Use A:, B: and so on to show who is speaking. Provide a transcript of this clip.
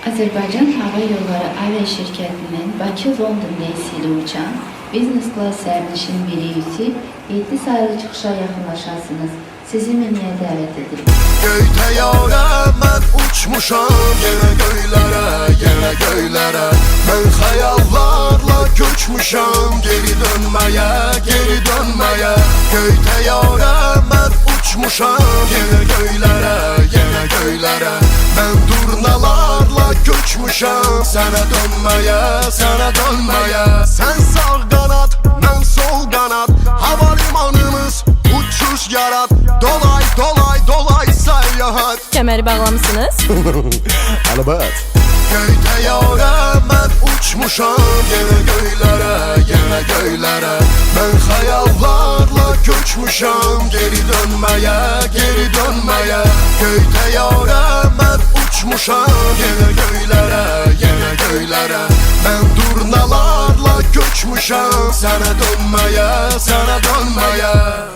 A: Azərbaycan Hava Yolları Aviaşirkətinin Bakı-London reysi ilə uçan Business Class sərnişin birisi 7 sayılı çıxışa yaxınlaşasınız. Sizi menüyə dəvət edirik.
B: Göydə yara mən uçmuşam, yenə göylərə, yenə göylərə. Mən xəyallarla köçmüşam, geri dönməyə, geri dönməyə. Göydə yara mən uçmuşam, yenə göylərə, yenə göylərə. Mən durnalarla köçmüşam, sənə dönməyə, sənə dönməyə. Sən sağ qanat, mən sol qanat, havalimanımız uçuş yarat. Dolay, dolay, dolay səyyahat.
C: Kəməri bağlamısınız?
B: Əlbət. Göydə yara mən uçmuşam, yenə göylərə, yenə göylərə. Mən xəyallarla köçmüşam, geri dönməyə, geri dönməyə. Göydə yara mən uçmuşam, yenə göylərə, yenə göylərə. Mən durnalarla köçmüşam, sənə dönməyə, sənə dönməyə.